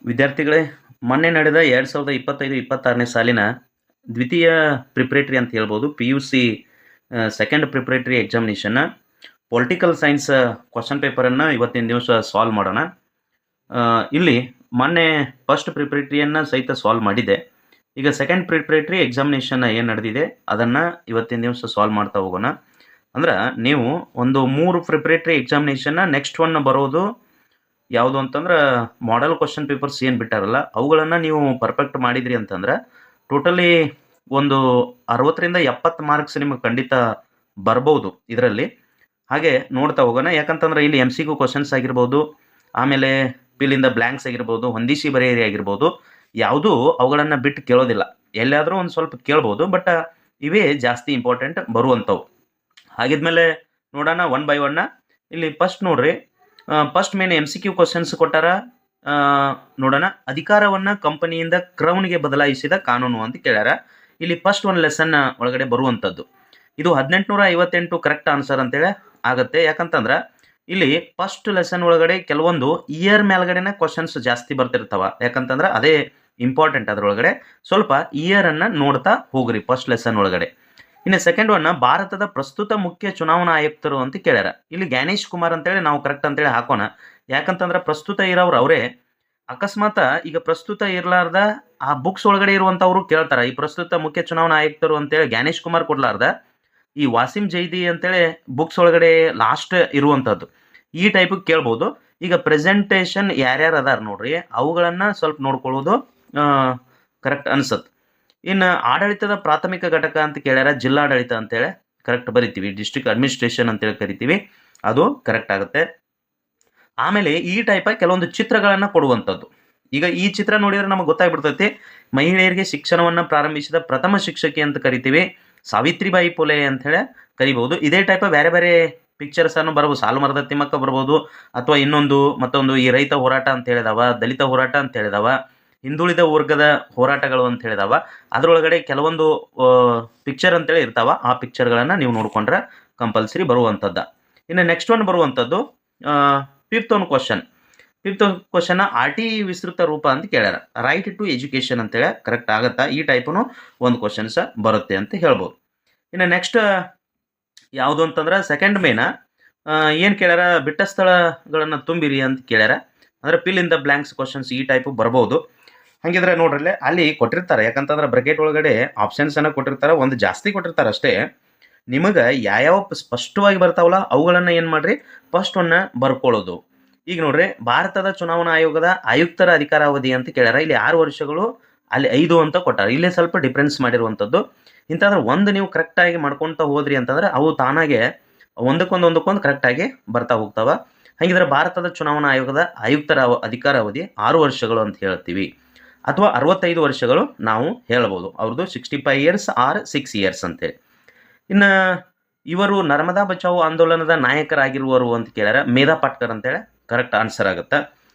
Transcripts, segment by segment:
ವಿದ್ಯಾರ್ಥಿಗಳೇ, ಮೊನ್ನೆ ನಡೆದ 2025-26ನೇ ಸಾಲಿನ ದ್ವಿತೀಯ ಪ್ರಿಪ್ರೇಟರಿ ಅಂತ ಹೇಳ್ಬೋದು. PUC ಸೆಕೆಂಡ್ ಪ್ರಿಪ್ರೇಟರಿ ಎಕ್ಸಾಮಿನೇಷನ್ನ ಪೊಲಿಟಿಕಲ್ ಸೈನ್ಸ್ ಕ್ವಶನ್ ಪೇಪರನ್ನು ಇವತ್ತಿನ ದಿವಸ ಸಾಲ್ವ್ ಮಾಡೋಣ. ಇಲ್ಲಿ ಮೊನ್ನೆ ಫಸ್ಟ್ ಪ್ರಿಪ್ರೇಟರಿಯನ್ನು ಸಹಿತ ಸಾಲ್ವ್ ಮಾಡಿದ್ದೆ. ಈಗ ಸೆಕೆಂಡ್ ಪ್ರಿಪ್ರೇಟರಿ ಎಕ್ಸಾಮಿನೇಷನ್ ಏನು ನಡೆದಿದೆ ಅದನ್ನು ಇವತ್ತಿನ ದಿವಸ ಸಾಲ್ವ್ ಮಾಡ್ತಾ ಹೋಗೋಣ. ಅಂದ್ರೆ ನೀವು ಒಂದು 3 ಪ್ರಿಪ್ರೇಟರಿ ಎಕ್ಸಾಮಿನೇಷನ್ನ ನೆಕ್ಸ್ಟ್ ಒನ್ ಬರೋದು ಯಾವುದು ಅಂತಂದ್ರೆ ಮಾಡೆಲ್ ಕ್ವಶನ್ ಪೇಪರ್ಸ್ ಏನು ಬಿಟ್ಟಾರಲ್ಲ ಅವುಗಳನ್ನು ನೀವು ಪರ್ಫೆಕ್ಟ್ ಮಾಡಿದ್ರಿ ಅಂತಂದ್ರೆ ಟೋಟಲಿ ಒಂದು 60ರಿಂದ 70 ಮಾರ್ಕ್ಸ್ ನಿಮಗೆ ಖಂಡಿತ ಬರ್ಬೋದು ಇದರಲ್ಲಿ. ಹಾಗೆ ನೋಡ್ತಾ ಹೋಗೋಣ. ಯಾಕಂತಂದ್ರೆ ಇಲ್ಲಿ MCQ ಕ್ವಶನ್ಸ್ ಆಗಿರ್ಬೋದು, ಆಮೇಲೆ ಪಿಲಿಂದ ಬ್ಲ್ಯಾಂಕ್ಸ್ ಆಗಿರ್ಬೋದು, ಹೊಂದಿಸಿ ಬರೆಯಿರಿ ಆಗಿರ್ಬೋದು, ಯಾವುದೂ ಅವುಗಳನ್ನು ಬಿಟ್ಟು ಕೇಳೋದಿಲ್ಲ. ಎಲ್ಲಾದರೂ ಒಂದು ಸ್ವಲ್ಪ ಕೇಳ್ಬೋದು, ಬಟ್ ಇವೇ ಜಾಸ್ತಿ ಇಂಪಾರ್ಟೆಂಟ್ ಬರುವಂಥವು. ಹಾಗಿದ್ಮೇಲೆ ನೋಡೋಣ ಒನ್ ಬೈ ಒನ್ನ. ಇಲ್ಲಿ ಫಸ್ಟ್ ನೋಡ್ರಿ, ಫಸ್ಟ್ ಮೇನ್ MCQ ಕ್ವಶನ್ಸ್ ಕೊಟ್ಟಾರ. ನೋಡೋಣ, ಅಧಿಕಾರವನ್ನು ಕಂಪನಿಯಿಂದ ಕ್ರೌನ್ಗೆ ಬದಲಾಯಿಸಿದ ಕಾನೂನು ಅಂತ ಕೇಳ್ಯಾರ. ಇಲ್ಲಿ ಫಸ್ಟ್ ಒಂದು ಲೆಸನ್ ಒಳಗಡೆ ಬರುವಂಥದ್ದು ಇದು 1858 ಕರೆಕ್ಟ್ ಆನ್ಸರ್ ಅಂತೇಳಿ ಆಗುತ್ತೆ. ಯಾಕಂತಂದ್ರೆ ಇಲ್ಲಿ ಫಸ್ಟ್ ಲೆಸನ್ ಒಳಗಡೆ ಕೆಲವೊಂದು ಇಯರ್ ಮೇಲ್ಗಡೆನೇ ಕ್ವಶನ್ಸ್ ಜಾಸ್ತಿ ಬರ್ತಿರ್ತಾವ. ಯಾಕಂತಂದ್ರೆ ಅದೇ ಇಂಪಾರ್ಟೆಂಟ್. ಅದರೊಳಗಡೆ ಸ್ವಲ್ಪ ಇಯರನ್ನು ನೋಡ್ತಾ ಹೋಗ್ರಿ ಫಸ್ಟ್ ಲೆಸನ್ ಒಳಗಡೆ. ಇನ್ನು ಸೆಕೆಂಡ್ ಒನ್, ಭಾರತದ ಪ್ರಸ್ತುತ ಮುಖ್ಯ ಚುನಾವಣಾ ಆಯುಕ್ತರು ಅಂತ ಕೇಳ್ಯಾರ. ಇಲ್ಲಿ ಜ್ಞಾನೇಶ್ ಕುಮಾರ್ ಅಂತೇಳಿ ನಾವು ಕರೆಕ್ಟ್ ಅಂತೇಳಿ ಹಾಕೋಣ. ಯಾಕಂತಂದ್ರೆ ಪ್ರಸ್ತುತ ಇರೋರು ಅವರೇ. ಅಕಸ್ಮಾತ್ ಈಗ ಪ್ರಸ್ತುತ ಇರಲಾರ್ದ ಆ ಬುಕ್ಸ್ ಒಳಗಡೆ ಇರುವಂಥವ್ರು ಕೇಳ್ತಾರ, ಈ ಪ್ರಸ್ತುತ ಮುಖ್ಯ ಚುನಾವಣಾ ಆಯುಕ್ತರು ಅಂತೇಳಿ ಜ್ಞಾನೇಶ್ ಕುಮಾರ್ ಕೊಡ್ಲಾರ್ದ ಈ ವಾಸಿಂ ಜೈದಿ ಅಂತೇಳಿ ಬುಕ್ಸ್ ಒಳಗಡೆ ಲಾಸ್ಟ್ ಇರುವಂಥದ್ದು ಈ ಟೈಪ್ ಕೇಳ್ಬೋದು. ಈಗ ಪ್ರೆಸೆಂಟೇಷನ್ ಯಾರ್ಯಾರು ಅದಾರ ನೋಡ್ರಿ, ಅವುಗಳನ್ನು ಸ್ವಲ್ಪ ನೋಡ್ಕೊಳ್ಳೋದು ಕರೆಕ್ಟ್ ಅನ್ಸತ್ತೆ. ಇನ್ನು ಆಡಳಿತದ ಪ್ರಾಥಮಿಕ ಘಟಕ ಅಂತ ಕೇಳ್ಯಾರ, ಜಿಲ್ಲಾಡಳಿತ ಅಂತೇಳಿ ಕರೆಕ್ಟ್ ಬರಿತೀವಿ. ಡಿಸ್ಟ್ರಿಕ್ಟ್ ಅಡ್ಮಿನಿಸ್ಟ್ರೇಷನ್ ಅಂತೇಳಿ ಕರಿತೀವಿ, ಅದು ಕರೆಕ್ಟ್ ಆಗುತ್ತೆ. ಆಮೇಲೆ ಈ ಟೈಪ್ ಕೆಲವೊಂದು ಚಿತ್ರಗಳನ್ನು ಕೊಡುವಂಥದ್ದು. ಈಗ ಈ ಚಿತ್ರ ನೋಡಿದ್ರೆ ನಮಗೆ ಗೊತ್ತಾಗ್ಬಿಡ್ತೈತಿ, ಮಹಿಳೆಯರಿಗೆ ಶಿಕ್ಷಣವನ್ನು ಪ್ರಾರಂಭಿಸಿದ ಪ್ರಥಮ ಶಿಕ್ಷಕಿ ಅಂತ ಕರಿತೀವಿ, ಸಾವಿತ್ರಿಬಾಯಿ ಪುಲೆ ಅಂತ ಹೇಳಿ ಕರಿಬಹುದು. ಇದೇ ಟೈಪ್ ಬೇರೆ ಬೇರೆ ಪಿಕ್ಚರ್ಸ್ ಅನ್ನು ಬರ್ಬೋದು. ಸಾಲುಮರದ ತಿಮ್ಮಕ್ಕ ಬರ್ಬೋದು, ಅಥವಾ ಮತ್ತೊಂದು ಈ ರೈತ ಹೋರಾಟ ಅಂತ ಹೇಳಿದಾವ, ದಲಿತ ಹೋರಾಟ ಅಂತ ಹೇಳಿದಾವ, ಹಿಂದುಳಿದ ವರ್ಗದ ಹೋರಾಟಗಳು ಅಂತ ಹೇಳಿದಾವ. ಅದರೊಳಗಡೆ ಕೆಲವೊಂದು ಪಿಕ್ಚರ್ ಅಂತೇಳಿ ಇರ್ತಾವ. ಆ ಪಿಕ್ಚರ್ಗಳನ್ನು ನೀವು ನೋಡ್ಕೊಂಡ್ರೆ ಕಂಪಲ್ಸರಿ ಬರುವಂಥದ್ದು. ಇನ್ನು ನೆಕ್ಸ್ಟ್ ಒನ್ ಬರುವಂಥದ್ದು ಫಿಫ್ತ್ ಕ್ವಶನ್ RT ವಿಸ್ತೃತ ರೂಪ ಅಂತ ಕೇಳ್ಯಾರ. ರೈಟ್ ಟು ಎಜುಕೇಷನ್ ಅಂತೇಳಿ ಕರೆಕ್ಟ್ ಆಗತ್ತಾ? ಈ ಟೈಪನು ಒಂದು ಕ್ವಶನ್ಸ್ ಬರುತ್ತೆ ಅಂತ ಹೇಳ್ಬೋದು. ಇನ್ನು ನೆಕ್ಸ್ಟ್ ಯಾವುದು ಅಂತಂದ್ರೆ ಸೆಕೆಂಡ್ ಮೇನ ಏನು ಕೇಳ್ಯಾರ, ಬಿಟ್ಟ ಸ್ಥಳಗಳನ್ನು ತುಂಬಿರಿ ಅಂತ ಕೇಳ್ಯಾರ. ಅಂದರೆ fill in the blanks questions ಈ ಟೈಪು ಬರ್ಬೋದು. ಹಾಗಿದ್ರೆ ನೋಡ್ರಲ್ಲೇ ಅಲ್ಲಿ ಕೊಟ್ಟಿರ್ತಾರೆ. ಯಾಕಂತಂದ್ರೆ ಬ್ರಕೆಟ್ ಒಳಗಡೆ ಆಪ್ಷನ್ಸನ್ನು ಕೊಟ್ಟಿರ್ತಾರೆ, ಒಂದು ಜಾಸ್ತಿ ಕೊಟ್ಟಿರ್ತಾರೆ ಅಷ್ಟೇ. ನಿಮಗೆ ಯಾವ್ಯಾವ ಸ್ಪಷ್ಟವಾಗಿ ಬರ್ತಾವಲ್ಲ ಅವುಗಳನ್ನು ಏನು ಮಾಡ್ರಿ, ಫಸ್ಟ್ ಒನ್ನ ಬರ್ಕೊಳ್ಳೋದು. ಈಗ ನೋಡ್ರಿ, ಭಾರತದ ಚುನಾವಣಾ ಆಯೋಗದ ಆಯುಕ್ತರ ಅಧಿಕಾರಾವಧಿ ಅಂತ ಕೇಳ್ಯಾರ. ಇಲ್ಲಿ 6 ವರ್ಷಗಳು, ಅಲ್ಲಿ 5 ಅಂತ ಕೊಟ್ಟಾರ. ಇಲ್ಲೇ ಸ್ವಲ್ಪ ಡಿಫ್ರೆನ್ಸ್ ಮಾಡಿರುವಂಥದ್ದು. ಇಂಥದ್ರೆ ಒಂದು ನೀವು ಕರೆಕ್ಟಾಗಿ ಮಾಡ್ಕೊತ ಹೋದ್ರಿ ಅಂತಂದ್ರೆ ಅವು ತಾನಾಗೆ ಒಂದಕ್ಕೊಂದು ಕರೆಕ್ಟಾಗಿ ಬರ್ತಾ ಹೋಗ್ತಾವ. ಹಾಗಿದ್ರೆ ಭಾರತದ ಚುನಾವಣಾ ಆಯೋಗದ ಆಯುಕ್ತರ ಅಧಿಕಾರಾವಧಿ 6 ವರ್ಷಗಳು ಅಂತ ಹೇಳ್ತೀವಿ, ಅಥವಾ 65 ವರ್ಷಗಳು ನಾವು ಹೇಳ್ಬೋದು. ಅವ್ರದ್ದು 65 ಇಯರ್ಸ್ ಆರ್ 6 ಇಯರ್ಸ್ ಅಂತೇಳಿ. ಇನ್ನು ಇವರು ನರ್ಮದಾ ಬಚಾವೋ ಆಂದೋಲನದ ನಾಯಕರಾಗಿರುವರು ಅಂತ ಕೇಳ್ಯಾರ. ಮೇಧಾ ಪಾಟ್ಕರ್ ಅಂತೇಳಿ ಕರೆಕ್ಟ್ ಆನ್ಸರ್ ಆಗುತ್ತೆ.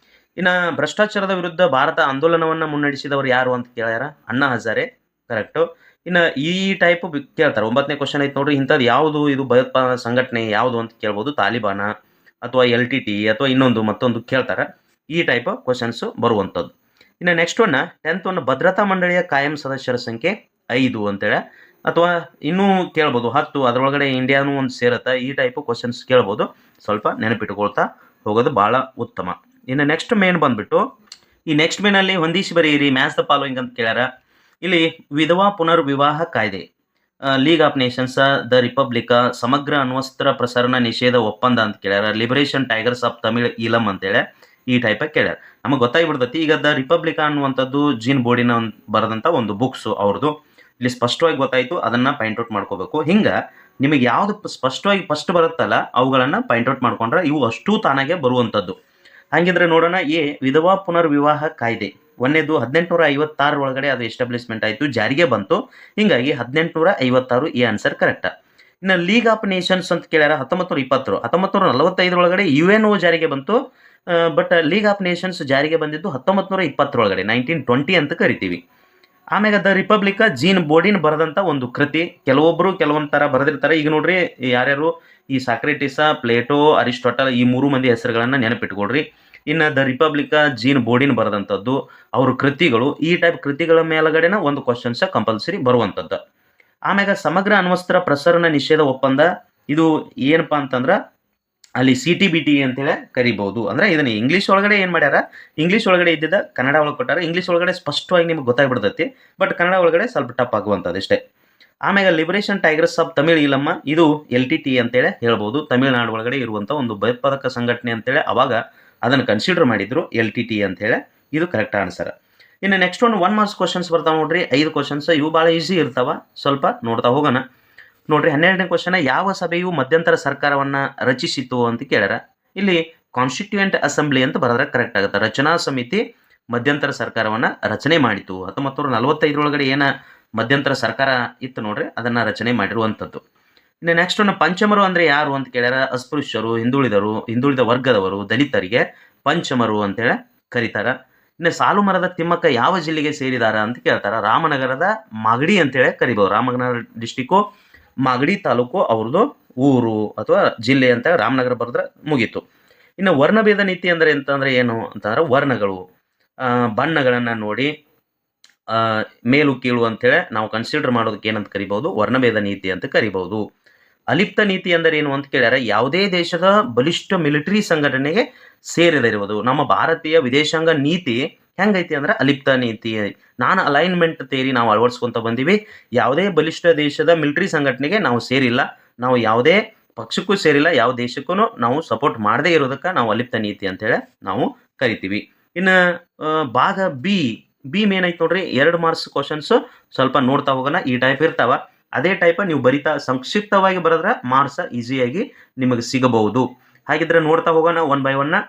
ಇನ್ನು ಭ್ರಷ್ಟಾಚಾರದ ವಿರುದ್ಧ ಭಾರತ ಆಂದೋಲನವನ್ನು ಮುನ್ನಡೆಸಿದವರು ಯಾರು ಅಂತ ಕೇಳ್ಯಾರ. ಅಣ್ಣಾ ಹಜಾರೆ, ಕರೆಕ್ಟು. ಇನ್ನು ಈ ಟೈಪ್ ಕೇಳ್ತಾರೆ. 9ನೇ ಕ್ವಶನ್ ಐತೆ ನೋಡ್ರಿ, ಇಂಥದ್ದು ಯಾವುದು ಇದು ಭಯೋತ್ಪಾದನಾ ಸಂಘಟನೆ ಯಾವುದು ಅಂತ ಕೇಳ್ಬೋದು. ತಾಲಿಬಾನ ಅಥವಾ LTT ಅಥವಾ ಮತ್ತೊಂದು ಕೇಳ್ತಾರೆ. ಈ ಟೈಪ್ ಕ್ವಶನ್ಸು ಬರುವಂಥದ್ದು. ಇನ್ನು ನೆಕ್ಸ್ಟ್ ಒನ್ 10th ಒನ್, ಭದ್ರತಾ ಮಂಡಳಿಯ ಕಾಯಂ ಸದಸ್ಯರ ಸಂಖ್ಯೆ 5 ಅಂತೇಳಿ, ಅಥವಾ ಇನ್ನೂ ಕೇಳ್ಬೋದು 10, ಅದರೊಳಗಡೆ ಇಂಡಿಯಾನು ಒಂದು ಸೇರುತ್ತೆ. ಈ ಟೈಪು ಕ್ವಶನ್ಸ್ ಕೇಳ್ಬೋದು. ಸ್ವಲ್ಪ ನೆನಪಿಟ್ಕೊಳ್ತಾ ಹೋಗೋದು ಭಾಳ ಉತ್ತಮ. ಇನ್ನು ನೆಕ್ಸ್ಟ್ ಮೇನ್ ಬಂದ್ಬಿಟ್ಟು, ಈ ನೆಕ್ಸ್ಟ್ ಮೇನಲ್ಲಿ ಹೊಂದಿಸಿ ಬರೆಯಿರಿ, ಮ್ಯಾಚ್ ದ ಫಾಲೋಯಿಂಗ್ ಅಂತ ಕೇಳ್ಯಾರ. ಇಲ್ಲಿ ವಿಧವಾ ಪುನರ್ವಿವಾಹ ಕಾಯ್ದೆ, ಲೀಗ್ ಆಫ್ ನೇಷನ್ಸ್, ದ ರಿಪಬ್ಲಿಕ, ಸಮಗ್ರ ಅಣ್ವಸ್ತ್ರ ಪ್ರಸರಣ ನಿಷೇಧ ಒಪ್ಪಂದ ಅಂತ ಕೇಳ್ಯಾರ, ಲಿಬರೇಷನ್ ಟೈಗರ್ಸ್ ಆಫ್ ತಮಿಳ್ ಈಲಂ ಅಂತೇಳಿ ಈ ಟೈಪ್ ಕೇಳ್ಯಾರ. ನಮಗೆ ಗೊತ್ತಾಗಿಬಿಡ್ತೈತಿ. ಈಗ ದ ರಿಪಬ್ಲಿಕ ಅನ್ನುವಂಥದ್ದು ಜೀನ್ ಬೋರ್ಡಿನ ಬರೆದಂಥ ಒಂದು ಬುಕ್ಸು ಅವ್ರದ್ದು. ಇಲ್ಲಿ ಸ್ಪಷ್ಟವಾಗಿ ಗೊತ್ತಾಯಿತು, ಅದನ್ನು ಪಾಯಿಂಟ್ಔಟ್ ಮಾಡ್ಕೋಬೇಕು. ಹಿಂಗೆ ನಿಮಗೆ ಯಾವುದು ಸ್ಪಷ್ಟವಾಗಿ ಫಸ್ಟ್ ಬರುತ್ತಲ್ಲ ಅವುಗಳನ್ನು ಪಾಯಿಂಟ್ಔಟ್ ಮಾಡ್ಕೊಂಡ್ರೆ ಇವು ಅಷ್ಟೂ ತಾನಾಗೆ ಬರುವಂಥದ್ದು. ಹಾಗಿದ್ರೆ ನೋಡೋಣ, ವಿಧವಾ ಪುನರ್ವಿವಾಹ ಕಾಯ್ದೆ ಒಂದೇದು 1856 ಒಳಗಡೆ ಅದು ಎಸ್ಟಾಬ್ಲಿಷ್ಮೆಂಟ್ ಆಯಿತು, ಜಾರಿಗೆ ಬಂತು. ಹೀಗಾಗಿ 1856 ಈ ಆನ್ಸರ್ ಕರೆಕ್ಟ್. ಇನ್ನು ಲೀಗ್ ಆಫ್ ನೇಷನ್ಸ್ ಅಂತ ಕೇಳ್ಯಾರ. 1920, 1945 ಒಳಗಡೆ UNO ಜಾರಿಗೆ ಬಂತು. ಬಟ್ ಲೀಗ್ ಆಫ್ ನೇಷನ್ಸ್ ಜಾರಿಗೆ ಬಂದಿದ್ದು 1920 ಒಳಗಡೆ, 1920 ಅಂತ ಕರಿತೀವಿ. ಆಮ್ಯಾಗ ದ ರಿಪಬ್ಲಿಕ ಜೀನ್ ಬೋರ್ಡಿನ್ ಬರೆದಂಥ ಒಂದು ಕೃತಿ. ಕೆಲವೊಬ್ಬರು ಕೆಲವೊಂದು ಥರ ಬರೆದಿರ್ತಾರೆ. ಈಗ ನೋಡ್ರಿ, ಯಾರ್ಯಾರು ಈ ಸಾಕ್ರೆಟಿಸ, ಪ್ಲೇಟೋ, ಅರಿಸ್ಟೋಟಲ್ ಈ 3 ಮಂದಿ ಹೆಸರುಗಳನ್ನು ನೆನಪಿಟ್ಕೊಡ್ರಿ. ಇನ್ನು ದ ರಿಪಬ್ಲಿಕ ಜೀನ್ ಬೋರ್ಡಿನ್ ಬರೆದಂಥದ್ದು, ಅವ್ರ ಕೃತಿಗಳು, ಈ ಟೈಪ್ ಕೃತಿಗಳ ಮೇಲಗಡೆನ ಒಂದು ಕ್ವಶನ್ಸ್ ಕಂಪಲ್ಸರಿ ಬರುವಂಥದ್ದು. ಆಮ್ಯಾಗ ಸಮಗ್ರ ಅಣ್ವಸ್ತ್ರ ಪ್ರಸರಣ ನಿಷೇಧ ಒಪ್ಪಂದ, ಇದು ಏನಪ್ಪಾ ಅಂತಂದ್ರೆ ಅಲ್ಲಿ CTBT ಅಂತೇಳಿ ಕರಿಬಹುದು. ಅಂದ್ರೆ ಇದನ್ನ ಇಂಗ್ಲೀಷ್ ಒಳಗಡೆ ಏನು ಮಾಡ್ಯಾರ, ಇಂಗ್ಲೀಷ್ ಒಳಗಡೆ ಇದ್ದಿದ್ದ ಕನ್ನಡ ಒಳಗೆ ಕೊಟ್ಟಾರ. ಇಂಗ್ಲೀಷ್ ಒಳಗಡೆ ಸ್ಪಷ್ಟವಾಗಿ ನಿಮ್ಗೆ ಗೊತ್ತಾಗ್ಬಿಡ್ತೈತಿ, ಬಟ್ ಕನ್ನಡ ಒಳಗಡೆ ಸ್ವಲ್ಪ ಟಫ್ ಆಗುವಂಥದ್ದು ಅಷ್ಟೇ. ಆಮ್ಯಾಗ ಲಿಬರೇಷನ್ ಟೈಗರ್ಸ್ ಆಫ್ ತಮಿಳ್ ಈಲಮ್ಮ, ಇದು LTT ಅಂತೇಳಿ ಹೇಳ್ಬೋದು. ತಮಿಳುನಾಡು ಒಳಗಡೆ ಇರುವಂಥ ಒಂದು ಭಯೋತ್ಪಾದಕ ಸಂಘಟನೆ ಅಂತೇಳಿ ಅವಾಗ ಅದನ್ನು ಕನ್ಸಿಡರ್ ಮಾಡಿದ್ರು LTT ಅಂತೇಳಿ. ಇದು ಕರೆಕ್ಟ್ ಆನ್ಸರ್. ಇನ್ನು ನೆಕ್ಸ್ಟ್ ಒಂದು 1 ಮಾರ್ಕ್ಸ್ ಕ್ವಶನ್ಸ್ ಬರ್ತಾವೆ ನೋಡ್ರಿ, 5 ಕ್ವಶನ್ಸ್. ಇವು ಭಾಳ ಈಸಿ ಇರ್ತಾವ, ಸ್ವಲ್ಪ ನೋಡ್ತಾ ಹೋಗೋಣ. ನೋಡ್ರಿ 12ನೇ ಕ್ವಶನ್, ಯಾವ ಸಭೆಯು ಮಧ್ಯಂತರ ಸರ್ಕಾರವನ್ನ ರಚಿಸಿತು ಅಂತ ಕೇಳ್ಯಾರ. ಇಲ್ಲಿ ಕಾನ್ಸ್ಟಿಟ್ಯೂಯೆಂಟ್ ಅಸೆಂಬ್ಲಿ ಅಂತ ಬರೆದ್ರೆ ಕರೆಕ್ಟ್ ಆಗುತ್ತೆ. ರಚನಾ ಸಮಿತಿ ಮಧ್ಯಂತರ ಸರ್ಕಾರವನ್ನ ರಚನೆ ಮಾಡಿತು. 1945 ಏನ ಮಧ್ಯಂತರ ಸರ್ಕಾರ ಇತ್ತು ನೋಡ್ರಿ, ಅದನ್ನ ರಚನೆ ಮಾಡಿರುವಂಥದ್ದು. ಇನ್ನು ನೆಕ್ಸ್ಟ್ ಒಂದು ಪಂಚಮರು ಅಂದ್ರೆ ಯಾರು ಅಂತ ಕೇಳ್ಯಾರ. ಅಸ್ಪೃಶ್ಯರು, ಹಿಂದುಳಿದ ವರ್ಗದವರು, ದಲಿತರಿಗೆ ಪಂಚಮರು ಅಂತೇಳಿ ಕರೀತಾರ. ಇನ್ನು ಸಾಲು ಮರದ ತಿಮ್ಮಕ್ಕ ಯಾವ ಜಿಲ್ಲೆಗೆ ಸೇರಿದಾರ ಅಂತ ಕೇಳ್ತಾರ. ರಾಮನಗರದ ಮಾಗಡಿ ಅಂತೇಳಿ ಕರಿಬಹುದು. ರಾಮನಗರ ಡಿಸ್ಟಿಕ್ಕು ಮಾಗಡಿ ತಾಲೂಕು ಅವ್ರದ್ದು ಊರು ಅಥವಾ ಜಿಲ್ಲೆ ಅಂತ ರಾಮನಗರ ಬರೆದ್ರೆ ಮುಗೀತು. ಇನ್ನು ವರ್ಣಭೇದ ನೀತಿ ಅಂದ್ರೆ ಎಂತಂದ್ರೆ ಏನು ಅಂತಂದ್ರೆ ವರ್ಣಗಳು, ಬಣ್ಣಗಳನ್ನು ನೋಡಿ ಮೇಲು ಕೀಳು ಅಂತೇಳಿ ನಾವು ಕನ್ಸಿಡರ್ ಮಾಡೋದಕ್ಕೆ ಏನಂತ ಕರಿಬಹುದು, ವರ್ಣಭೇದ ನೀತಿ ಅಂತ ಕರಿಬಹುದು. ಅಲಿಪ್ತ ನೀತಿ ಅಂದರೆ ಏನು ಅಂತ ಕೇಳ್ಯಾರ. ಯಾವುದೇ ದೇಶದ ಬಲಿಷ್ಠ ಮಿಲಿಟರಿ ಸಂಘಟನೆಗೆ ಸೇರಿದಿರುವುದು. ನಮ್ಮ ಭಾರತೀಯ ವಿದೇಶಾಂಗ ನೀತಿ ಹೆಂಗೈತಿ ಅಂದ್ರೆ ಅಲಿಪ್ತ ನೀತಿ, ನಾನ್ ಅಲೈನ್ಮೆಂಟ್ ಥಿಯರಿ ನಾವು ಅಳವಡಿಸ್ಕೊಂತ ಬಂದಿವಿ. ಯಾವುದೇ ಬಲಿಷ್ಠ ದೇಶದ ಮಿಲಿಟರಿ ಸಂಘಟನೆಗೆ ನಾವು ಸೇರಿಲ್ಲ, ನಾವು ಯಾವುದೇ ಪಕ್ಷಕ್ಕೂ ಸೇರಿಲ್ಲ, ಯಾವ ದೇಶಕ್ಕೂ ನಾವು ಸಪೋರ್ಟ್ ಮಾಡದೇ ಇರೋದಕ್ಕೆ ನಾವು ಅಲಿಪ್ತ ನೀತಿ ಅಂತೇಳಿ ನಾವು ಕರಿತೀವಿ. ಇನ್ನು ಭಾಗ ಬಿ ಮೇನ್ ಐತೆ ನೋಡ್ರಿ, 2 ಮಾರ್ಕ್ಸ್ ಕ್ವಶನ್ಸ್. ಸ್ವಲ್ಪ ನೋಡ್ತಾ ಹೋಗೋಣ. ಈ ಟೈಪ್ ಇರ್ತಾವ, ಅದೇ ಟೈಪ್ ನೀವು ಬರಿತಾ ಸಂಕ್ಷಿಪ್ತವಾಗಿ ಬರೆದ್ರೆ ಮಾರ್ಕ್ಸ್ ಈಸಿಯಾಗಿ ನಿಮಗೆ ಸಿಗಬಹುದು. ಹಾಗಿದ್ರೆ ನೋಡ್ತಾ ಹೋಗೋಣ 1 by 1.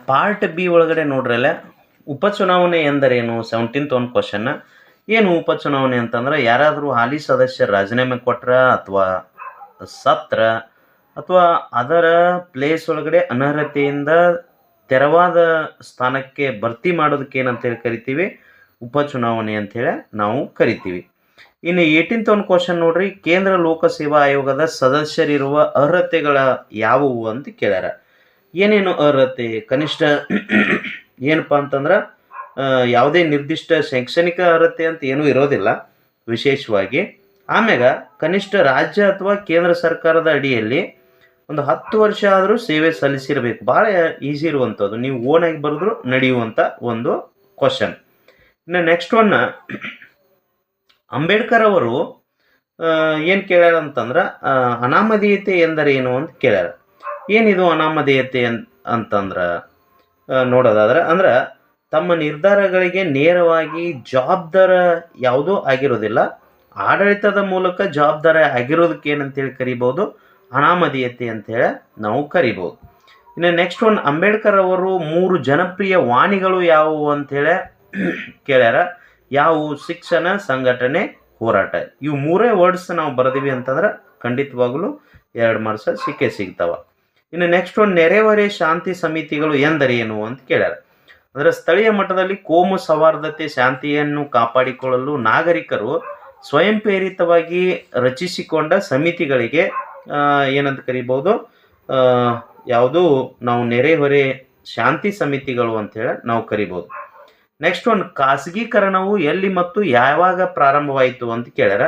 ಪಾರ್ಟ್ ಬಿ ಒಳಗಡೆ ನೋಡ್ರಲ್ಲ, ಉಪಚುನಾವಣೆ ಎಂದರೇನು 17th ಒಂದು ಕ್ವಶನ್. ಏನು ಉಪಚುನಾವಣೆ ಅಂತಂದ್ರೆ, ಯಾರಾದರೂ ಹಾಲಿ ಸದಸ್ಯರು ರಾಜೀನಾಮೆ ಕೊಟ್ರ ಅಥವಾ ಸತ್ರ ಅಥವಾ ಅದರ ಪ್ಲೇಸ್ ಒಳಗಡೆ ಅನರ್ಹತೆಯಿಂದ ತೆರವಾದ ಸ್ಥಾನಕ್ಕೆ ಭರ್ತಿ ಮಾಡೋದಕ್ಕೆ ಏನಂತೇಳಿ ಕರಿತೀವಿ, ಉಪಚುನಾವಣೆ ಅಂತೇಳಿ ನಾವು ಕರಿತೀವಿ. ಇನ್ನು 18th ಒಂದು ಕ್ವಶನ್ ನೋಡ್ರಿ, ಕೇಂದ್ರ ಲೋಕಸೇವಾ ಆಯೋಗದ ಸದಸ್ಯರಿರುವ ಅರ್ಹತೆಗಳ ಯಾವುವು ಅಂತ ಕೇಳ್ಯಾರ. ಏನೇನು ಅರ್ಹತೆ? ಕನಿಷ್ಠ ಏನಪ್ಪಾ ಅಂತಂದ್ರೆ ಯಾವುದೇ ನಿರ್ದಿಷ್ಟ ಶೈಕ್ಷಣಿಕ ಅರ್ಹತೆ ಅಂತ ಏನೂ ಇರೋದಿಲ್ಲ ವಿಶೇಷವಾಗಿ. ಆಮ್ಯಾಗ ಕನಿಷ್ಠ ರಾಜ್ಯ ಅಥವಾ ಕೇಂದ್ರ ಸರ್ಕಾರದ ಅಡಿಯಲ್ಲಿ ಒಂದು 10 ವರ್ಷ ಆದರೂ ಸೇವೆ ಸಲ್ಲಿಸಿರಬೇಕು. ಭಾಳ ಈಸಿ ಇರುವಂಥದ್ದು, ನೀವು ಓನಾಗಿ ಬರೆದ್ರು ನಡೆಯುವಂಥ ಒಂದು ಕ್ವಶನ್. ಇನ್ನು ನೆಕ್ಸ್ಟ್ ಒನ್, ಅಂಬೇಡ್ಕರ್ ಅವರು ಏನು ಕೇಳ್ಯಾರ ಅಂತಂದ್ರೆ, ಅನಾಮಧೇಯತೆ ಎಂದರೇನು ಅಂತ ಕೇಳ್ಯಾರ. ಏನಿದು ಅನಾಮಧೇಯತೆ ಅಂತಂದ್ರೆ ನೋಡೋದಾದ್ರೆ, ಅಂದ್ರೆ ತಮ್ಮ ನಿರ್ಧಾರಗಳಿಗೆ ನೇರವಾಗಿ ಜವಾಬ್ದಾರ ಯಾವುದೂ ಆಗಿರೋದಿಲ್ಲ, ಆಡಳಿತದ ಮೂಲಕ ಜವಾಬ್ದಾರ ಆಗಿರೋದಕ್ಕೆ ಏನಂತೇಳಿ ಕರಿಬೋದು, ಅನಾಮಧೇಯತೆ ಅಂತೇಳಿ ನಾವು ಕರಿಬೋದು. ಇನ್ನು ನೆಕ್ಸ್ಟ್ ಒನ್, ಅಂಬೇಡ್ಕರ್ ಅವರು 3 ಜನಪ್ರಿಯ ವಾಣಿಗಳು ಯಾವುವು ಅಂತೇಳಿ ಕೇಳ್ಯಾರ. ಯಾವುವು? ಶಿಕ್ಷಣ, ಸಂಘಟನೆ, ಹೋರಾಟ. ಇವು 3 ವರ್ಡ್ಸ್ ನಾವು ಬರೆದಿವಿ ಅಂತಂದ್ರೆ ಖಂಡಿತವಾಗ್ಲೂ 2 ಮಾರ್ಕ್ಸ್ ಸಿಗ್ತಾವ. ಇನ್ನು ನೆಕ್ಸ್ಟ್ ಒನ್, ನೆರೆಹೊರೆ ಶಾಂತಿ ಸಮಿತಿಗಳು ಎಂದರೇನು ಅಂತ ಕೇಳ್ಯಾರ. ಅಂದ್ರೆ ಸ್ಥಳೀಯ ಮಟ್ಟದಲ್ಲಿ ಕೋಮು ಸೌಹಾರ್ದತೆ, ಶಾಂತಿಯನ್ನು ಕಾಪಾಡಿಕೊಳ್ಳಲು ನಾಗರಿಕರು ಸ್ವಯಂ ಪ್ರೇರಿತವಾಗಿ ರಚಿಸಿಕೊಂಡ ಸಮಿತಿಗಳಿಗೆ ಏನಂತ ಕರಿಬಹುದು, ಯಾವುದು ನಾವು ನೆರೆಹೊರೆ ಶಾಂತಿ ಸಮಿತಿಗಳು ಅಂತೇಳಿ ನಾವು ಕರಿಬಹುದು. ನೆಕ್ಸ್ಟ್ ಒನ್, ಖಾಸಗೀಕರಣವು ಎಲ್ಲಿ ಮತ್ತು ಯಾವಾಗ ಪ್ರಾರಂಭವಾಯಿತು ಅಂತ ಕೇಳ್ಯಾರ.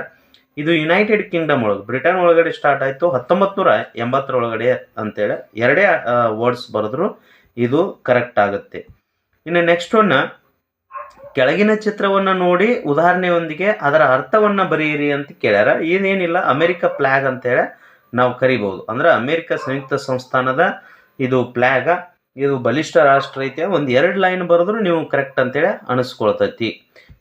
ಇದು ಯುನೈಟೆಡ್ ಕಿಂಗ್ಡಮ್ ಒಳಗೆ, ಬ್ರಿಟನ್ ಒಳಗಡೆ ಸ್ಟಾರ್ಟ್ ಆಯಿತು 1980 ಅಂತೇಳಿ. 2 ವರ್ಡ್ಸ್ ಬರೆದ್ರು ಇದು ಕರೆಕ್ಟ್ ಆಗುತ್ತೆ. ಇನ್ನು ನೆಕ್ಸ್ಟ್ ಒನ್, ಕೆಳಗಿನ ಚಿತ್ರವನ್ನು ನೋಡಿ ಉದಾಹರಣೆಯೊಂದಿಗೆ ಅದರ ಅರ್ಥವನ್ನು ಬರೆಯಿರಿ ಅಂತ ಕೇಳ್ಯಾರ. ಇದೇನಿಲ್ಲ, ಅಮೆರಿಕ ಫ್ಲಾಗ್ ಅಂತೇಳಿ ನಾವು ಕರಿಬಹುದು. ಅಂದ್ರೆ ಅಮೆರಿಕ ಸಂಯುಕ್ತ ಸಂಸ್ಥಾನದ ಇದು ಫ್ಲಾಗ, ಇದು ಬಲಿಷ್ಠ ರಾಷ್ಟ್ರ ಐತೆ. ಒಂದು 2 ಲೈನ್ ಬರೆದ್ರು ನೀವು ಕರೆಕ್ಟ್ ಅಂತೇಳಿ ಅನಿಸ್ಕೊಳ್ತೈತಿ.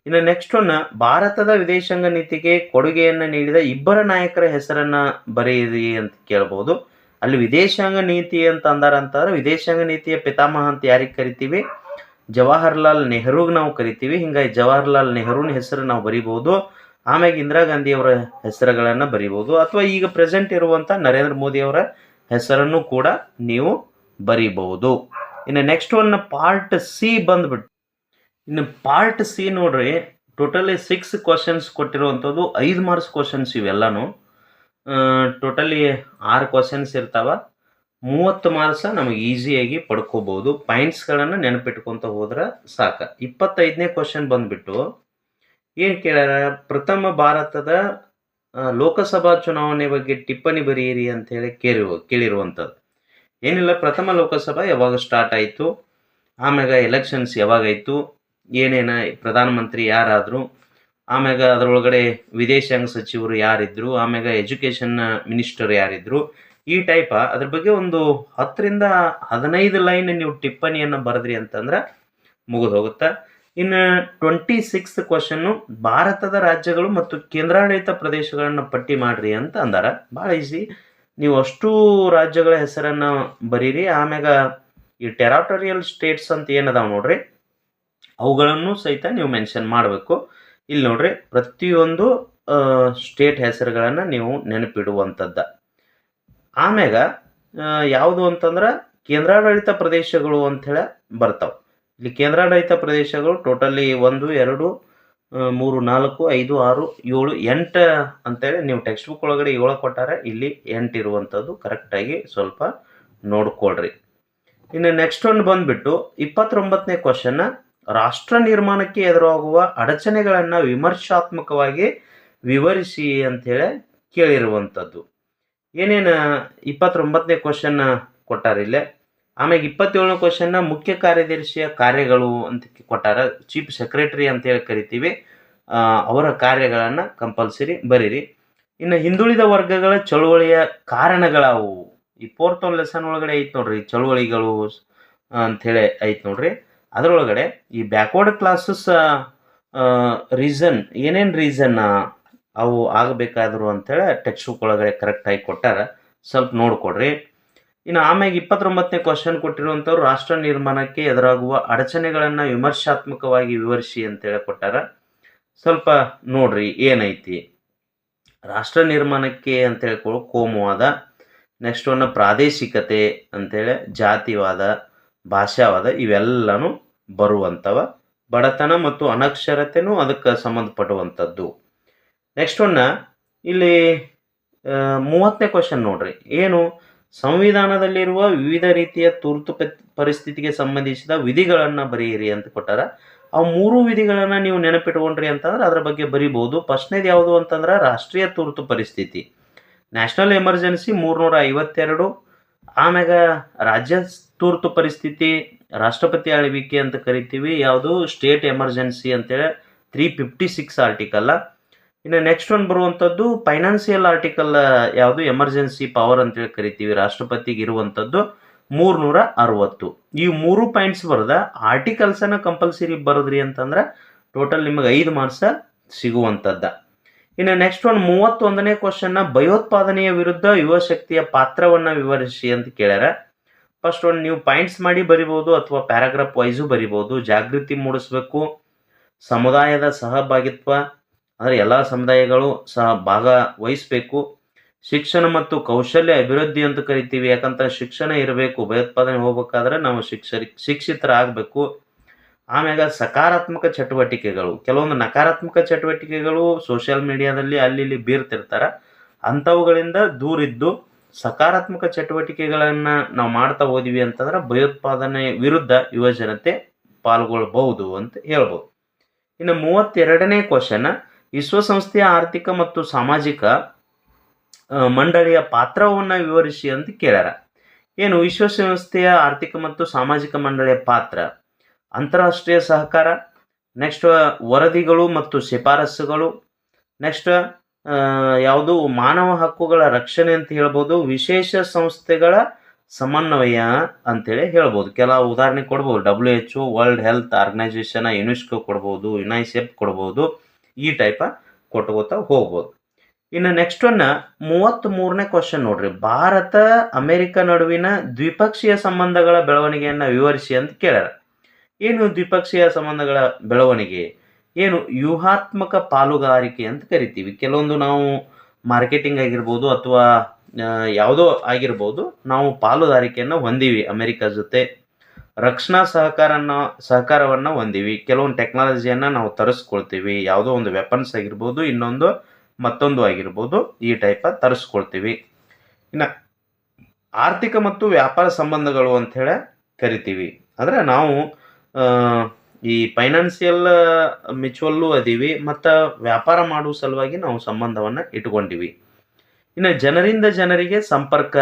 ಇನ್ನು ನೆಕ್ಸ್ಟ್ ಒನ್, ಭಾರತದ ವಿದೇಶಾಂಗ ನೀತಿಗೆ ಕೊಡುಗೆಯನ್ನು ನೀಡಿದ 2 ನಾಯಕರ ಹೆಸರನ್ನ ಬರೆಯಿರಿ ಅಂತ ಕೇಳ್ಬೋದು. ಅಲ್ಲಿ ವಿದೇಶಾಂಗ ನೀತಿ ಅಂತ ಅಂತಾರ. ವಿದೇಶಾಂಗ ನೀತಿಯ ಪಿತಾಮಹ ಅಂತ ಯಾರಿಗೆ ಕರಿತೀವಿ? ಜವಾಹರ್ಲಾಲ್ ನೆಹರೂಗೆ ನಾವು ಕರಿತೀವಿ. ಹಿಂಗಾಗಿ ಜವಾಹರ್ಲಾಲ್ ನೆಹರೂನ ಹೆಸರು ನಾವು ಬರಿಬಹುದು. ಆಮ್ಯಾಗ ಇಂದಿರಾ ಗಾಂಧಿ ಅವರ ಹೆಸರುಗಳನ್ನು ಬರಿಬಹುದು, ಅಥವಾ ಈಗ ಪ್ರೆಸೆಂಟ್ ಇರುವಂಥ ನರೇಂದ್ರ ಮೋದಿ ಅವರ ಹೆಸರನ್ನು ಕೂಡ ನೀವು ಬರಿಬಹುದು. ಇನ್ನು ನೆಕ್ಸ್ಟ್ ಒನ್, ಪಾರ್ಟ್ ಸಿ ಬಂದ್ಬಿಟ್ಟು. ಇನ್ನು ಪಾರ್ಟ್ ಸಿ ನೋಡ್ರಿ, ಟೋಟಲಿ 6 ಕ್ವಶನ್ಸ್ ಕೊಟ್ಟಿರುವಂಥದ್ದು, 5 ಮಾರ್ಕ್ಸ್ ಕ್ವಶನ್ಸ್ ಇವೆಲ್ಲಾನು. ಟೋಟಲಿ 6 ಕ್ವಶನ್ಸ್ ಇರ್ತಾವ. 30 ಮಾರ್ಕ್ಸ ನಮಗೆ ಈಸಿಯಾಗಿ ಪಡ್ಕೋಬಹುದು. ಪಾಯಿಂಟ್ಸ್ಗಳನ್ನು ನೆನಪಿಟ್ಕೊಂತ ಹೋದ್ರೆ ಸಾಕ. 25ನೇ ಕ್ವಶನ್ ಬಂದ್ಬಿಟ್ಟು ಏನು ಕೇಳ್ಯಾರ, ಪ್ರಥಮ ಭಾರತದ ಲೋಕಸಭಾ ಚುನಾವಣೆ ಬಗ್ಗೆ ಟಿಪ್ಪಣಿ ಬರೆಯಿರಿ ಅಂತ ಹೇಳಿ ಕೇಳಿರುವಂಥದ್ದು. ಏನಿಲ್ಲ, ಪ್ರಥಮ ಲೋಕಸಭಾ ಯಾವಾಗ ಸ್ಟಾರ್ಟ್ ಆಯಿತು, ಆಮ್ಯಾಗ ಎಲೆಕ್ಷನ್ಸ್ ಯಾವಾಗಾಯಿತು, ಏನೇನ ಪ್ರಧಾನಮಂತ್ರಿ ಯಾರಾದರು, ಆಮ್ಯಾಗ ಅದರೊಳಗಡೆ ವಿದೇಶಾಂಗ ಸಚಿವರು ಯಾರಿದ್ರು, ಆಮ್ಯಾಗ ಎಜುಕೇಷನ್ ಮಿನಿಸ್ಟರ್ ಯಾರಿದ್ರು, ಈ ಟೈಪ ಅದ್ರ ಬಗ್ಗೆ ಒಂದು 10ರಿಂದ 15 ಲೈನ್ ನೀವು ಟಿಪ್ಪಣಿಯನ್ನು ಬರೆದ್ರಿ ಅಂತಂದ್ರೆ ಮುಗಿದು ಹೋಗುತ್ತಾ. ಇನ್ನು 26th ಕ್ವಶನ್ನು, ಭಾರತದ ರಾಜ್ಯಗಳು ಮತ್ತು ಕೇಂದ್ರಾಡಳಿತ ಪ್ರದೇಶಗಳನ್ನು ಪಟ್ಟಿ ಮಾಡ್ರಿ ಅಂತ ಅಂದಾರ. ಭಾಳ ಈಸಿ, ನೀವು ಅಷ್ಟು ರಾಜ್ಯಗಳ ಹೆಸರನ್ನು ಬರೀರಿ. ಆಮ್ಯಾಗ ಈ ಟೆರಾಟೋರಿಯಲ್ ಸ್ಟೇಟ್ಸ್ ಅಂತ ಏನದಾವ ನೋಡ್ರಿ, ಅವುಗಳನ್ನು ಸಹಿತ ನೀವು ಮೆನ್ಷನ್ ಮಾಡಬೇಕು. ಇಲ್ಲಿ ನೋಡ್ರಿ, ಪ್ರತಿಯೊಂದು ಸ್ಟೇಟ್ ಹೆಸರುಗಳನ್ನು ನೀವು ನೆನಪಿಡುವಂಥದ್ದ. ಆಮ್ಯಾಗ ಯಾವುದು ಅಂತಂದ್ರೆ ಕೇಂದ್ರಾಡಳಿತ ಪ್ರದೇಶಗಳು ಅಂಥೇಳಿ ಬರ್ತಾವೆ. ಇಲ್ಲಿ ಕೇಂದ್ರಾಡಳಿತ ಪ್ರದೇಶಗಳು ಟೋಟಲಿ 1, 2, 3, 4, 5, 6, 7, 8 ಅಂತೇಳಿ ನೀವು ಟೆಕ್ಸ್ಟ್ ಬುಕ್ ಒಳಗಡೆ 7 ಕೊಟ್ಟಾರೆ, ಇಲ್ಲಿ 8 ಇರುವಂಥದ್ದು ಕರೆಕ್ಟಾಗಿ ಸ್ವಲ್ಪ ನೋಡ್ಕೊಳ್ರಿ. ಇನ್ನು ನೆಕ್ಸ್ಟ್ ಒಂದು ಬಂದ್ಬಿಟ್ಟು 29ನೇ ಕ್ವಶನ್ನ, ರಾಷ್ಟ್ರ ನಿರ್ಮಾಣಕ್ಕೆ ಎದುರಾಗುವ ಅಡಚಣೆಗಳನ್ನು ವಿಮರ್ಶಾತ್ಮಕವಾಗಿ ವಿವರಿಸಿ ಅಂಥೇಳಿ ಕೇಳಿರುವಂಥದ್ದು. ಏನೇನು 29ನೇ ಕ್ವಶನ್ನ ಕೊಟ್ಟಾರಿಲ್ಲೇ. ಆಮ್ಯಾಗ 27ನೇ ಕ್ವಶನ್ನ, ಮುಖ್ಯ ಕಾರ್ಯದರ್ಶಿಯ ಕಾರ್ಯಗಳು ಅಂತ ಕೊಟ್ಟಾರ. ಚೀಫ್ ಸೆಕ್ರೆಟರಿ ಅಂತೇಳಿ ಕರಿತೀವಿ, ಅವರ ಕಾರ್ಯಗಳನ್ನು ಕಂಪಲ್ಸರಿ ಬರೀರಿ. ಇನ್ನು ಹಿಂದುಳಿದ ವರ್ಗಗಳ ಚಳುವಳಿಯ ಕಾರಣಗಳಾವು, ಈ 4th ಲೆಸನ್ ಒಳಗಡೆ ಐತೆ ನೋಡ್ರಿ, ಚಳುವಳಿಗಳು ಅಂಥೇಳಿ ಐತೆ ನೋಡ್ರಿ. ಅದರೊಳಗಡೆ ಈ ಬ್ಯಾಕ್ವರ್ಡ್ ಕ್ಲಾಸಸ್ ರೀಸನ್, ಏನೇನು ರೀಸನ್ ಅವು ಆಗಬೇಕಾದ್ರು ಅಂಥೇಳಿ ಟೆಕ್ಸ್ಟ್ ಬುಕ್ ಒಳಗಡೆ ಕರೆಕ್ಟಾಗಿ ಕೊಟ್ಟಾರ, ಸ್ವಲ್ಪ ನೋಡ್ಕೊಡ್ರಿ. ಇನ್ನು ಆಮ್ಯಾಗ 29ನೇ ಕ್ವಶನ್ ಕೊಟ್ಟಿರುವಂಥವ್ರು, ರಾಷ್ಟ್ರ ನಿರ್ಮಾಣಕ್ಕೆ ಎದುರಾಗುವ ಅಡಚಣೆಗಳನ್ನು ವಿಮರ್ಶಾತ್ಮಕವಾಗಿ ವಿವರಿಸಿ ಅಂತೇಳಿ ಕೊಟ್ಟಾರ. ಸ್ವಲ್ಪ ನೋಡ್ರಿ ಏನೈತಿ. ರಾಷ್ಟ್ರ ನಿರ್ಮಾಣಕ್ಕೆ ಅಂತೇಳಿ ಕೋಮುವಾದ, ನೆಕ್ಸ್ಟ್ ಒಂದು ಪ್ರಾದೇಶಿಕತೆ ಅಂತೇಳಿ ಜಾತಿವಾದ, ಭಾಷಾವಾದ, ಇವೆಲ್ಲನೂ ಬರುವಂಥವ. ಬಡತನ ಮತ್ತು ಅನಕ್ಷರತೆನೂ ಅದಕ್ಕೆ ಸಂಬಂಧಪಡುವಂಥದ್ದು. ನೆಕ್ಸ್ಟ್ ಒಂದು ಇಲ್ಲಿ 30ನೇ ಕ್ವಶನ್ ನೋಡ್ರಿ, ಏನು ಸಂವಿಧಾನದಲ್ಲಿರುವ ವಿವಿಧ ರೀತಿಯ ತುರ್ತು ಪರಿಸ್ಥಿತಿಗೆ ಸಂಬಂಧಿಸಿದ ವಿಧಿಗಳನ್ನು ಬರೆಯಿರಿ ಅಂತ ಕೊಟ್ಟಾರ. ಅವು 3 ವಿಧಿಗಳನ್ನು ನೀವು ನೆನಪಿಟ್ಕೊಂಡ್ರಿ ಅಂತಂದ್ರೆ ಅದರ ಬಗ್ಗೆ ಬರಿಬೋದು. ಫಸ್ಟ್ನೇದು ಯಾವುದು ಅಂತಂದ್ರೆ ರಾಷ್ಟ್ರೀಯ ತುರ್ತು ಪರಿಸ್ಥಿತಿ, ನ್ಯಾಷನಲ್ ಎಮರ್ಜೆನ್ಸಿ 352. ಆಮ್ಯಾಗ ರಾಜ್ಯ ತುರ್ತು ಪರಿಸ್ಥಿತಿ, ರಾಷ್ಟ್ರಪತಿ ಆಳ್ವಿಕೆ ಅಂತ ಕರಿತೀವಿ, ಯಾವುದು ಸ್ಟೇಟ್ ಎಮರ್ಜೆನ್ಸಿ ಅಂತೇಳಿ 356 ಆರ್ಟಿಕಲ್. ಇನ್ನು ನೆಕ್ಸ್ಟ್ ಒಂದು ಬರುವಂಥದ್ದು ಫೈನಾನ್ಸಿಯಲ್ ಆರ್ಟಿಕಲ್, ಯಾವುದು ಎಮರ್ಜೆನ್ಸಿ ಪವರ್ ಅಂತೇಳಿ ಕರಿತೀವಿ, ರಾಷ್ಟ್ರಪತಿಗೆ ಇರುವಂಥದ್ದು 360. ಈ 3 ಪಾಯಿಂಟ್ಸ್ ಬರೆದ ಆರ್ಟಿಕಲ್ಸನ್ನು ಕಂಪಲ್ಸರಿ ಬರೆದ್ರಿ ಅಂತಂದ್ರೆ ಟೋಟಲ್ ನಿಮಗೆ 5 ಮಾರ್ಕ್ಸ್ ಸಿಗುವಂಥದ್ದ. ಇನ್ನು ನೆಕ್ಸ್ಟ್ ಒಂದು 31ನೇ ಕ್ವಶನ್ನ, ಭಯೋತ್ಪಾದನೆಯ ವಿರುದ್ಧ ಯುವಶಕ್ತಿಯ ಪಾತ್ರವನ್ನು ವಿವರಿಸಿ ಅಂತ ಕೇಳ್ಯಾರ. ಫಸ್ಟ್ ಒಂದು ನೀವು ಪಾಯಿಂಟ್ಸ್ ಮಾಡಿ ಬರಿಬೋದು ಅಥವಾ ಪ್ಯಾರಾಗ್ರಾಫ್ ವೈಸು ಬರಿಬೋದು. ಜಾಗೃತಿ ಮೂಡಿಸ್ಬೇಕು, ಸಮುದಾಯದ ಸಹಭಾಗಿತ್ವ ಅಂದರೆ ಎಲ್ಲ ಸಮುದಾಯಗಳು ಸಹ ಭಾಗವಹಿಸಬೇಕು, ಶಿಕ್ಷಣ ಮತ್ತು ಕೌಶಲ್ಯ ಅಭಿವೃದ್ಧಿ ಅಂತ ಕರಿತೀವಿ, ಯಾಕಂತ ಶಿಕ್ಷಣ ಇರಬೇಕು. ಭಯೋತ್ಪಾದನೆ ಹೋಗ್ಬೇಕಾದ್ರೆ ನಾವು ಶಿಕ್ಷಿತರಾಗಬೇಕು. ಆಮ್ಯಾಗ ಸಕಾರಾತ್ಮಕ ಚಟುವಟಿಕೆಗಳು, ಕೆಲವೊಂದು ನಕಾರಾತ್ಮಕ ಚಟುವಟಿಕೆಗಳು ಸೋಷಿಯಲ್ ಮೀಡಿಯಾದಲ್ಲಿ ಅಲ್ಲಿ ಇಲ್ಲಿ ಬೀರ್ತಿರ್ತಾರೆ, ಅಂಥವುಗಳಿಂದ ದೂರಿದ್ದು ಸಕಾರಾತ್ಮಕ ಚಟುವಟಿಕೆಗಳನ್ನು ನಾವು ಮಾಡ್ತಾ ಹೋದ್ವಿ ಅಂತಂದ್ರೆ ಭಯೋತ್ಪಾದನೆ ವಿರುದ್ಧ ಯುವಜನತೆ ಪಾಲ್ಗೊಳ್ಬಹುದು ಅಂತ ಹೇಳ್ಬೋದು. ಇನ್ನು 32ನೇ ಕ್ವಶನ್, ವಿಶ್ವಸಂಸ್ಥೆಯ ಆರ್ಥಿಕ ಮತ್ತು ಸಾಮಾಜಿಕ ಮಂಡಳಿಯ ಪಾತ್ರವನ್ನು ವಿವರಿಸಿ ಅಂತ ಕೇಳ್ಯಾರ. ಏನು ವಿಶ್ವಸಂಸ್ಥೆಯ ಆರ್ಥಿಕ ಮತ್ತು ಸಾಮಾಜಿಕ ಮಂಡಳಿಯ ಪಾತ್ರ? ಅಂತಾರಾಷ್ಟ್ರೀಯ ಸಹಕಾರ, ನೆಕ್ಸ್ಟ್ ವರದಿಗಳು ಮತ್ತು ಶಿಫಾರಸುಗಳು, ನೆಕ್ಸ್ಟ್ ಯಾವುದು ಮಾನವ ಹಕ್ಕುಗಳ ರಕ್ಷಣೆ ಅಂತ ಹೇಳ್ಬೋದು, ವಿಶೇಷ ಸಂಸ್ಥೆಗಳ ಸಮನ್ವಯ ಅಂತೇಳಿ ಹೇಳ್ಬೋದು. ಕೆಲವು ಉದಾಹರಣೆ ಕೊಡ್ಬೋದು, WHO, world health organisation, UNESCO ಕೊಡ್ಬೋದು, ಯುನೈಸೆಫ್ ಕೊಡ್ಬೋದು, ಈ ಟೈಪ ಕೊಟ್ಕೋತಾ ಹೋಗ್ಬೋದು. ಇನ್ನು ನೆಕ್ಸ್ಟ್ ಒಂದು 33ನೇ ಕ್ವಶನ್ ನೋಡ್ರಿ, ಭಾರತ ಅಮೆರಿಕ ನಡುವಿನ ದ್ವಿಪಕ್ಷೀಯ ಸಂಬಂಧಗಳ ಬೆಳವಣಿಗೆಯನ್ನು ವಿವರಿಸಿ ಅಂತ ಕೇಳ್ಯಾರ. ಏನು ದ್ವಿಪಕ್ಷೀಯ ಸಂಬಂಧಗಳ ಬೆಳವಣಿಗೆ? ಏನು ವ್ಯೂಹಾತ್ಮಕ ಪಾಲುಗಾರಿಕೆ ಅಂತ ಕರಿತೀವಿ. ಕೆಲವೊಂದು ನಾವು ಮಾರ್ಕೆಟಿಂಗ್ ಆಗಿರ್ಬೋದು ಅಥವಾ ಯಾವುದೋ ಆಗಿರ್ಬೋದು, ನಾವು ಪಾಲುದಾರಿಕೆಯನ್ನು ಹೊಂದೀವಿ ಅಮೆರಿಕ ಜೊತೆ. ರಕ್ಷಣಾ ಸಹಕಾರವನ್ನು ಹೊಂದೀವಿ. ಕೆಲವೊಂದು ಟೆಕ್ನಾಲಜಿಯನ್ನು ನಾವು ತರಿಸ್ಕೊಳ್ತೀವಿ, ಯಾವುದೋ ಒಂದು ವೆಪನ್ಸ್ ಆಗಿರ್ಬೋದು, ಇನ್ನೊಂದು ಮತ್ತೊಂದು ಆಗಿರ್ಬೋದು, ಈ ಟೈಪ ತರಿಸ್ಕೊಳ್ತೀವಿ. ಇನ್ನು ಆರ್ಥಿಕ ಮತ್ತು ವ್ಯಾಪಾರ ಸಂಬಂಧಗಳು ಅಂಥೇಳಿ ಕರಿತೀವಿ. ಅಂದರೆ ನಾವು ಈ ಫೈನಾನ್ಸಿಯಲ್ ಮ್ಯೂಚುವಲ್ಲು ಅದೀವಿ ಮತ್ತು ವ್ಯಾಪಾರ ಮಾಡುವ ಸಲುವಾಗಿ ನಾವು ಸಂಬಂಧವನ್ನು ಇಟ್ಕೊಂಡಿವಿ. ಇನ್ನು ಜನರಿಂದ ಜನರಿಗೆ ಸಂಪರ್ಕ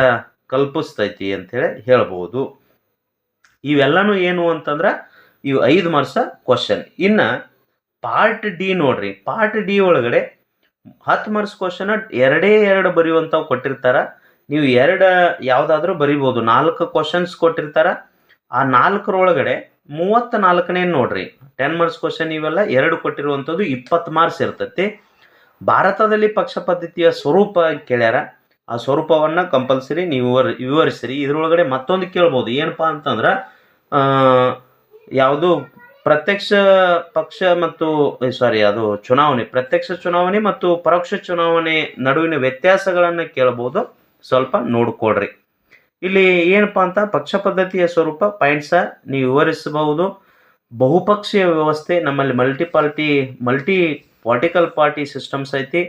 ಕಲ್ಪಿಸ್ತೈತಿ ಅಂಥೇಳಿ ಹೇಳ್ಬೋದು. ಇವೆಲ್ಲನೂ ಏನು ಅಂತಂದ್ರೆ ಇವು 5 ಮಾರ್ಕ್ಸ ಕ್ವಶನ್. ಇನ್ನು ಪಾರ್ಟ್ ಡಿ ನೋಡ್ರಿ, ಪಾರ್ಟ್ ಡಿ ಒಳಗಡೆ 10 ಮಾರ್ಕ್ಸ್ ಕ್ವಶನ್ 2 ಬರೆಯುವಂಥವು ಕೊಟ್ಟಿರ್ತಾರ. ನೀವು 2 ಯಾವುದಾದ್ರೂ ಬರಿಬೋದು. 4 ಕ್ವಶನ್ಸ್ ಕೊಟ್ಟಿರ್ತಾರ. ಆ 4ರೊಳಗಡೆ 34ನೇ ನೋಡ್ರಿ, 10 ಮಾರ್ಕ್ಸ್ ಕ್ವಶನ್ ಇವೆಲ್ಲ 2 ಕೊಟ್ಟಿರುವಂಥದ್ದು 20 ಮಾರ್ಕ್ಸ್ ಇರ್ತೈತಿ. ಭಾರತದಲ್ಲಿ ಪಕ್ಷ ಪದ್ಧತಿಯ ಸ್ವರೂಪ ಕೇಳ್ಯಾರ. ಆ ಸ್ವರೂಪವನ್ನು ಕಂಪಲ್ಸರಿ ನೀವು ವಿವರಿಸಿರಿ. ಇದರೊಳಗಡೆ ಮತ್ತೊಂದು ಕೇಳ್ಬೋದು, ಏನಪ್ಪಾ ಅಂತಂದ್ರೆ ಯಾವುದು ಪ್ರತ್ಯಕ್ಷ ಪಕ್ಷ ಮತ್ತು ಅದು ಚುನಾವಣೆ, ಪ್ರತ್ಯಕ್ಷ ಚುನಾವಣೆ ಮತ್ತು ಪರೋಕ್ಷ ಚುನಾವಣೆ ನಡುವಿನ ವ್ಯತ್ಯಾಸಗಳನ್ನು ಕೇಳಬಹುದು. ಸ್ವಲ್ಪ ನೋಡ್ಕೊಡ್ರಿ. ಇಲ್ಲಿ ಏನಪ್ಪಾ ಅಂತ ಪಕ್ಷ ಪದ್ಧತಿಯ ಸ್ವರೂಪ ಪಾಯಿಂಟ್ಸ ನೀವು ವಿವರಿಸಬಹುದು. ಬಹುಪಕ್ಷೀಯ ವ್ಯವಸ್ಥೆ, ನಮ್ಮಲ್ಲಿ ಮಲ್ಟಿ ಪೊಲಿಟಿಕಲ್ ಪಾರ್ಟಿ ಸಿಸ್ಟಮ್ಸ್ ಐತಿ.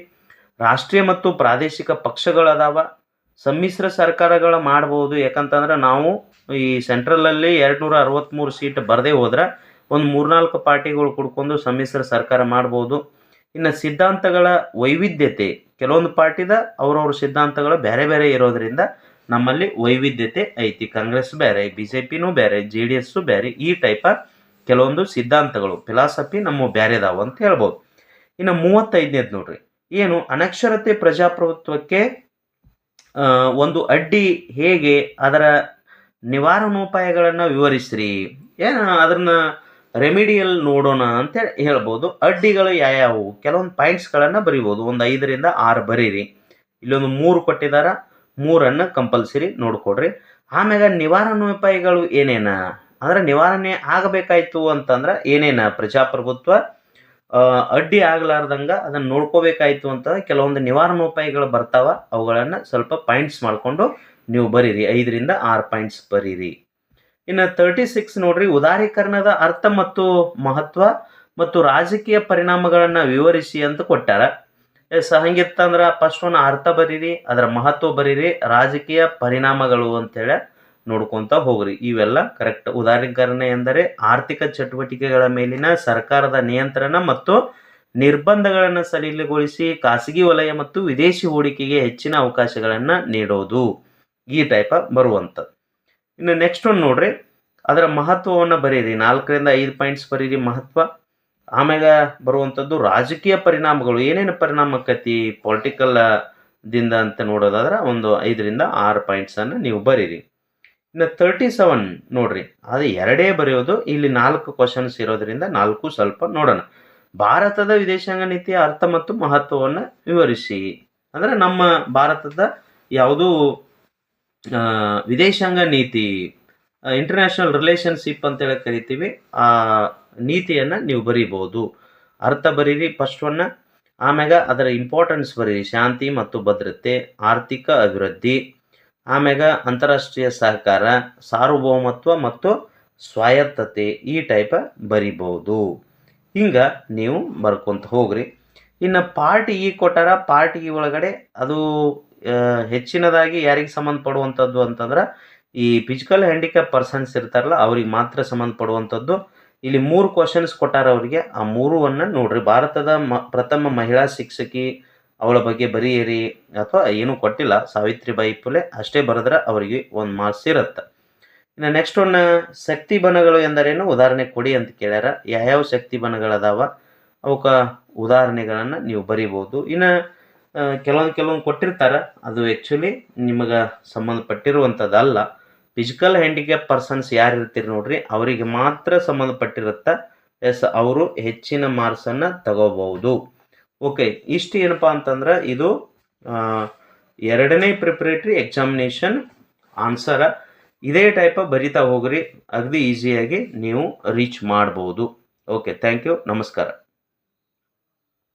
ರಾಷ್ಟ್ರೀಯ ಮತ್ತು ಪ್ರಾದೇಶಿಕ ಪಕ್ಷಗಳದಾವ. ಸಮ್ಮಿಶ್ರ ಸರ್ಕಾರಗಳ ಮಾಡಬಹುದು. ಯಾಕಂತಂದ್ರೆ ನಾವು ಈ ಸೆಂಟ್ರಲಲ್ಲಿ 263 ಸೀಟ್ ಬರದೇ ಹೋದ್ರೆ ಒಂದು 3-4 ಪಾರ್ಟಿಗಳು ಕುಡ್ಕೊಂಡು ಸಮ್ಮಿಶ್ರ ಸರ್ಕಾರ ಮಾಡ್ಬೋದು. ಇನ್ನು ಸಿದ್ಧಾಂತಗಳ ವೈವಿಧ್ಯತೆ, ಕೆಲವೊಂದು ಪಾರ್ಟಿದ ಅವ್ರವ್ರ ಸಿದ್ಧಾಂತಗಳು ಬೇರೆ ಬೇರೆ ಇರೋದ್ರಿಂದ ನಮ್ಮಲ್ಲಿ ವೈವಿಧ್ಯತೆ ಐತಿ. ಕಾಂಗ್ರೆಸ್ ಬೇರೆ, BJPನೂ ಬೇರೆ, JDS ಬೇರೆ, ಈ ಟೈಪ ಕೆಲವೊಂದು ಸಿದ್ಧಾಂತಗಳು ಫಿಲಾಸಫಿ ನಮ್ಮ ಬೇರೆದಾವ ಅಂತ ಹೇಳ್ಬೋದು. ಇನ್ನು 35ನೇದು ನೋಡ್ರಿ, ಏನು ಅನಕ್ಷರತೆ ಪ್ರಜಾಪ್ರಭುತ್ವಕ್ಕೆ ಒಂದು ಅಡ್ಡಿ, ಹೇಗೆ ಅದರ ನಿವಾರಣೋಪಾಯಗಳನ್ನು ವಿವರಿಸ್ರಿ. ಏನು ಅದನ್ನ ರೆಮಿಡಿಯಲ್ ನೋಡೋಣ ಅಂತ ಹೇಳ್ಬೋದು. ಅಡ್ಡಿಗಳು ಯಾವ್ಯಾವು, ಕೆಲವೊಂದು ಪಾಯಿಂಟ್ಸ್ಗಳನ್ನು ಬರಿಬೋದು. ಒಂದು 5ರಿಂದ 6 ಬರೀರಿ. ಇಲ್ಲೊಂದು 3 ಕೊಟ್ಟಿದಾರ, 3ಅನ್ನು ಕಂಪಲ್ಸರಿ ನೋಡ್ಕೊಡ್ರಿ. ಆಮ್ಯಾಗ ನಿವಾರಣೋಪಾಯಗಳು ಏನೇನ, ಅಂದ್ರೆ ನಿವಾರಣೆ ಆಗಬೇಕಾಯ್ತು ಅಂತಂದ್ರೆ ಏನೇನ ಪ್ರಜಾಪ್ರಭುತ್ವ ಅಡ್ಡಿ ಆಗ್ಲಾರ್ದಂಗ ಅದನ್ನು ನೋಡ್ಕೋಬೇಕಾಯ್ತು ಅಂತ ಕೆಲವೊಂದು ನಿವಾರಣೋಪಾಯಗಳು ಬರ್ತಾವ. ಅವುಗಳನ್ನು ಸ್ವಲ್ಪ ಪಾಯಿಂಟ್ಸ್ ಮಾಡಿಕೊಂಡು ನೀವು ಬರೀರಿ. 5ರಿಂದ 6 ಪಾಯಿಂಟ್ಸ್ ಬರೀರಿ. ಇನ್ನು 36 ನೋಡ್ರಿ, ಉದಾರೀಕರಣದ ಅರ್ಥ ಮತ್ತು ಮಹತ್ವ ಮತ್ತು ರಾಜಕೀಯ ಪರಿಣಾಮಗಳನ್ನು ವಿವರಿಸಿ ಅಂತ ಕೊಟ್ಟಾರ. ಹಂಗಿತ್ತಂದ್ರೆ ಫಸ್ಟ್ ಒಂದು ಅರ್ಥ ಬರೀರಿ, ಅದರ ಮಹತ್ವ ಬರೀರಿ, ರಾಜಕೀಯ ಪರಿಣಾಮಗಳು ಅಂತೇಳಿ ನೋಡ್ಕೊತ ಹೋಗ್ರಿ. ಇವೆಲ್ಲ ಕರೆಕ್ಟ್. ಉದಾರೀಕರಣ ಎಂದರೆ ಆರ್ಥಿಕ ಚಟುವಟಿಕೆಗಳ ಮೇಲಿನ ಸರ್ಕಾರದ ನಿಯಂತ್ರಣ ಮತ್ತು ನಿರ್ಬಂಧಗಳನ್ನು ಸಡಿಲಗೊಳಿಸಿ ಖಾಸಗಿ ವಲಯ ಮತ್ತು ವಿದೇಶಿ ಹೂಡಿಕೆಗೆ ಹೆಚ್ಚಿನ ಅವಕಾಶಗಳನ್ನು ನೀಡೋದು. ಈ ಟೈಪ ಬರುವಂಥದ್ದು. ಇನ್ನು ನೆಕ್ಸ್ಟ್ ಒಂದು ನೋಡ್ರಿ, ಅದರ ಮಹತ್ವವನ್ನು ಬರೀರಿ. 4ರಿಂದ 5 ಪಾಯಿಂಟ್ಸ್ ಬರೀರಿ ಮಹತ್ವ. ಆಮ್ಯಾಗ ಬರುವಂಥದ್ದು ರಾಜಕೀಯ ಪರಿಣಾಮಗಳು, ಏನೇನು ಪರಿಣಾಮ ಆಕತಿ ಪೊಲಿಟಿಕಲ್ ದಿಂದ ಅಂತ ನೋಡೋದಾದ್ರೆ ಒಂದು 5ರಿಂದ 6 ಪಾಯಿಂಟ್ಸನ್ನು ನೀವು ಬರೀರಿ. ಇನ್ನು 37 ನೋಡ್ರಿ, ಅದು 2 ಬರೆಯೋದು. ಇಲ್ಲಿ 4 ಕ್ವಶನ್ಸ್ ಇರೋದ್ರಿಂದ 4 ಸ್ವಲ್ಪ ನೋಡೋಣ. ಭಾರತದ ವಿದೇಶಾಂಗ ನೀತಿಯ ಅರ್ಥ ಮತ್ತು ಮಹತ್ವವನ್ನು ವಿವರಿಸಿ. ಅಂದ್ರೆ ನಮ್ಮ ಭಾರತದ ಯಾವುದು ವಿದೇಶಾಂಗ ನೀತಿ, ಇಂಟರ್ನ್ಯಾಷನಲ್ ರಿಲೇಷನ್ಶಿಪ್ ಅಂತೇಳಿ ಕರಿತೀವಿ, ಆ ನೀತಿಯನ್ನು ನೀವು ಬರೀಬಹುದು. ಅರ್ಥ ಬರೀರಿ ಫಸ್ಟ್ ಒನ್ನ. ಆಮ್ಯಾಗ ಅದರ ಇಂಪಾರ್ಟೆನ್ಸ್ ಬರೀರಿ. ಶಾಂತಿ ಮತ್ತು ಭದ್ರತೆ, ಆರ್ಥಿಕ ಅಭಿವೃದ್ಧಿ, ಆಮ್ಯಾಗ ಅಂತಾರಾಷ್ಟ್ರೀಯ ಸಹಕಾರ, ಸಾರ್ವಭೌಮತ್ವ ಮತ್ತು ಸ್ವಾಯತ್ತತೆ, ಈ ಟೈಪ ಬರಿಬಹುದು. ಹಿಂಗೆ ನೀವು ಬರ್ಕೊಂತ ಹೋಗ್ರಿ. ಇನ್ನು ಪಾರ್ಟ್ ಇ ಕೊಟ್ಟಾರ. ಪಾರ್ಟ್ ಇ ಒಳಗಡೆ ಅದು ಹೆಚ್ಚಿನದಾಗಿ ಯಾರಿಗೆ ಸಂಬಂಧಪಡುವಂಥದ್ದು ಅಂತಂದ್ರೆ ಈ ಫಿಸಿಕಲ್ ಹ್ಯಾಂಡಿಕ್ಯಾಪ್ ಪರ್ಸನ್ಸ್ ಇರ್ತಾರಲ್ಲ ಅವ್ರಿಗೆ ಮಾತ್ರ ಸಂಬಂಧಪಡುವಂಥದ್ದು. ಇಲ್ಲಿ 3 ಕ್ವಶನ್ಸ್ ಕೊಟ್ಟಾರ ಅವರಿಗೆ. ಆ 3ಅನ್ನು ನೋಡ್ರಿ. ಭಾರತದ ಪ್ರಥಮ ಮಹಿಳಾ ಶಿಕ್ಷಕಿ, ಅವಳ ಬಗ್ಗೆ ಬರೀರಿ. ಅಥವಾ ಏನೂ ಕೊಟ್ಟಿಲ್ಲ, ಸಾವಿತ್ರಿಬಾಯಿ ಫುಲೆ ಅಷ್ಟೇ ಬರೆದ್ರೆ ಅವರಿಗೆ 1 ಮಾರ್ಕ್ಸ್ ಇರುತ್ತೆ. ಇನ್ನು ನೆಕ್ಸ್ಟ್ ಒಂದು ಶಕ್ತಿ ಬಣಗಳು ಎಂದರೇನು ಉದಾಹರಣೆ ಕೊಡಿ ಅಂತ ಕೇಳ್ಯಾರ. ಯಾವ್ಯಾವ ಶಕ್ತಿ ಬಣಗಳದಾವ ಅವಕ್ಕೆ ಉದಾಹರಣೆಗಳನ್ನು ನೀವು ಬರೀಬೋದು. ಇನ್ನು ಕೆಲವೊಂದು ಕೊಟ್ಟಿರ್ತಾರೆ, ಅದು ಆ್ಯಕ್ಚುಲಿ ನಿಮಗೆ ಸಂಬಂಧಪಟ್ಟಿರುವಂಥದ್ದಲ್ಲ. ಫಿಸಿಕಲ್ ಹ್ಯಾಂಡಿಕ್ಯಾಪ್ ಪರ್ಸನ್ಸ್ ಯಾರು ಇರ್ತೀರಿ ನೋಡ್ರಿ, ಅವರಿಗೆ ಮಾತ್ರ ಸಂಬಂಧಪಟ್ಟಿರುತ್ತೆ. ಅವರು ಹೆಚ್ಚಿನ ಮಾರ್ಕ್ಸನ್ನು ತಗೋಬಹುದು. ಓಕೆ, ಇಷ್ಟು ಏನಪ್ಪ ಅಂತಂದ್ರೆ ಇದು 2ನೇ ಪ್ರಿಪರೇಟರಿ ಎಕ್ಸಾಮಿನೇಷನ್ ಆನ್ಸರ. ಇದೇ ಟೈಪ ಬರಿತಾ ಹೋಗ್ರಿ, ಅಗದಿ ಈಸಿಯಾಗಿ ನೀವು ರೀಚ್ ಮಾಡ್ಬೋದು. ಓಕೆ, ಥ್ಯಾಂಕ್ ಯು, ನಮಸ್ಕಾರ.